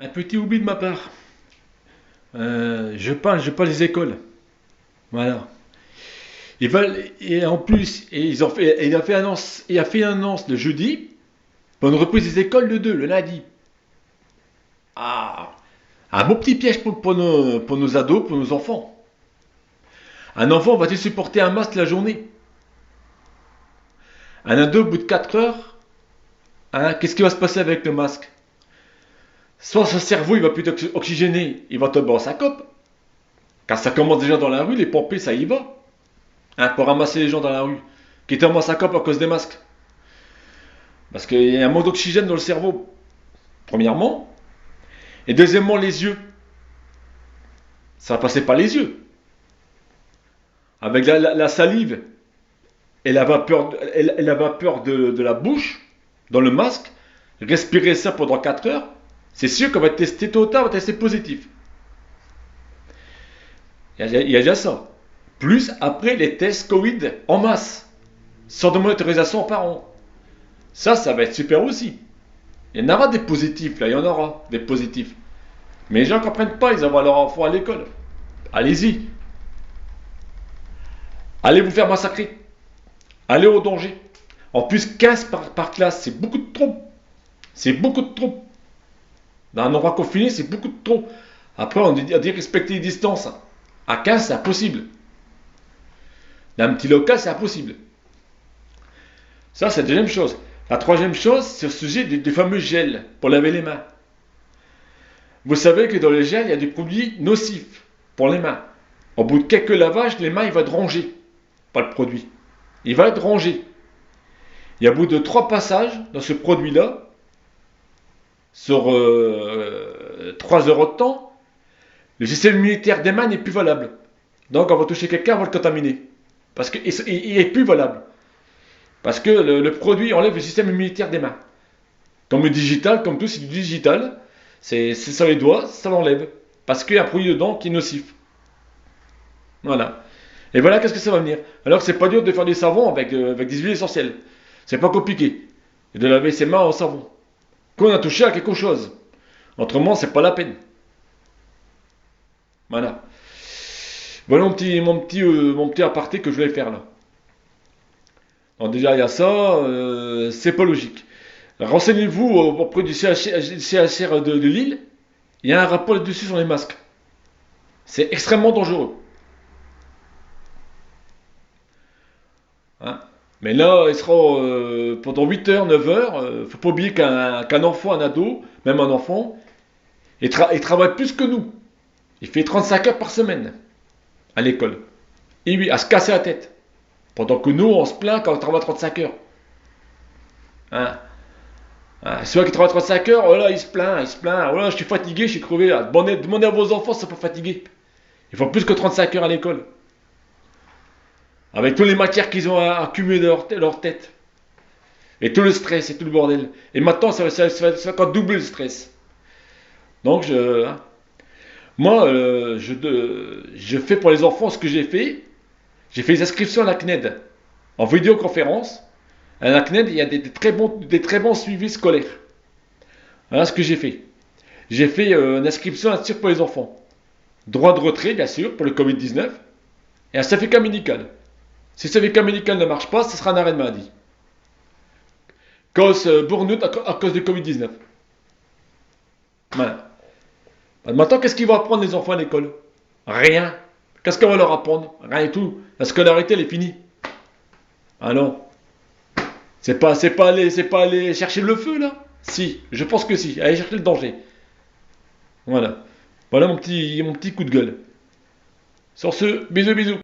Un petit oubli de ma part. Je peins les écoles. Voilà. Ils veulent, et en plus, il a fait une annonce le jeudi pour une reprise des écoles le 2, le lundi. Ah, un beau petit piège pour nos ados, pour nos enfants. Un enfant va-t-il supporter un masque la journée? Un ado, au bout de 4 heures, hein, qu'est-ce qui va se passer avec le masque? Soit son cerveau il va plus être oxygéné, il va tomber en syncope. Car ça commence déjà dans la rue, les pompiers ça y va. Hein, pour ramasser les gens dans la rue. Qui tombent en syncope à cause des masques. Parce qu'il y a un manque d'oxygène dans le cerveau. Premièrement. Et deuxièmement, les yeux. Ça va passer par les yeux. Avec la salive et la vapeur de la bouche, dans le masque, respirer ça pendant 4 heures, c'est sûr qu'on va tester tôt ou tard, on va tester positif. Il y a déjà ça. Plus après les tests Covid en masse, sans demander d'autorisation aux parents. Ça va être super aussi. Il y en aura des positifs, là, il y en aura des positifs. Mais les gens ne comprennent pas, ils envoient leur enfant à l'école. Allez-y. Allez vous faire massacrer. Allez au danger. En plus, 15 par classe, c'est beaucoup de trop. C'est beaucoup de trop. Dans un endroit confiné, c'est beaucoup de trop. Après, on dit respecter les distances. À 15, c'est impossible. Dans un petit local, c'est impossible. Ça, c'est la deuxième chose. La troisième chose, c'est au sujet du fameux gel pour laver les mains. Vous savez que dans le gel, il y a des produits nocifs pour les mains. Au bout de quelques lavages, les mains, il va être rongé. Pas le produit. Il va être rongé. Et au bout de 3 passages dans ce produit-là, sur 3 heures de temps, le système immunitaire des mains n'est plus valable. Donc on va toucher quelqu'un, on va le contaminer. Parce qu'il est plus valable. Parce que le produit enlève le système immunitaire des mains. Comme le digital, comme tout, c'est du digital. C'est sur les doigts, ça l'enlève. Parce qu'il y a un produit dedans qui est nocif. Voilà. Et voilà qu'est-ce que ça va venir. Alors que c'est pas dur de faire des savons avec des huiles essentielles. C'est pas compliqué. Et de laver ses mains en savon. Qu'on a touché à quelque chose. Autrement, c'est pas la peine. Voilà. Voilà mon petit aparté que je voulais faire là. Donc déjà, il y a ça, c'est pas logique. Renseignez-vous auprès du CHR de Lille. Il y a un rapport là-dessus sur les masques. C'est extrêmement dangereux. Hein. Mais là, il sera pendant 8 heures, 9 heures. Faut pas oublier qu'un enfant, un ado, même un enfant, il travaille plus que nous. Il fait 35 heures par semaine à l'école. Et oui, à se casser la tête. Pendant que nous, on se plaint quand on travaille 35 heures. Hein. Hein, celui qui travaille 35 heures, oh là, il se plaint, oh là, je suis fatigué, je suis crevé. Là. Demandez à vos enfants si ils sont pas fatigués. Ils font plus que 35 heures à l'école. Avec toutes les matières qu'ils ont accumulées dans leur tête. Et tout le stress et tout le bordel. Et maintenant, ça va encore doubler le stress. Donc, hein. Moi, je fais pour les enfants ce que j'ai fait. J'ai fait les inscriptions à la CNED en vidéoconférence. À la CNED, il y a des très bons suivis scolaires. Voilà ce que j'ai fait. J'ai fait une inscription à pour les enfants. Droit de retrait, bien sûr, pour le Covid-19. Et un certificat médical. Si le certificat médical ne marche pas, ce sera un arrêt de maladie. Cause burn-out à cause du Covid-19. Voilà. Maintenant, qu'est-ce qu'ils vont apprendre les enfants à l'école? Rien. Qu'est-ce qu'on va leur apprendre? Rien du tout. La scolarité, elle est finie. Ah non. C'est pas aller chercher le feu, là? Si, je pense que si. Aller chercher le danger. Voilà. Voilà mon petit coup de gueule. Sur ce, bisous bisous.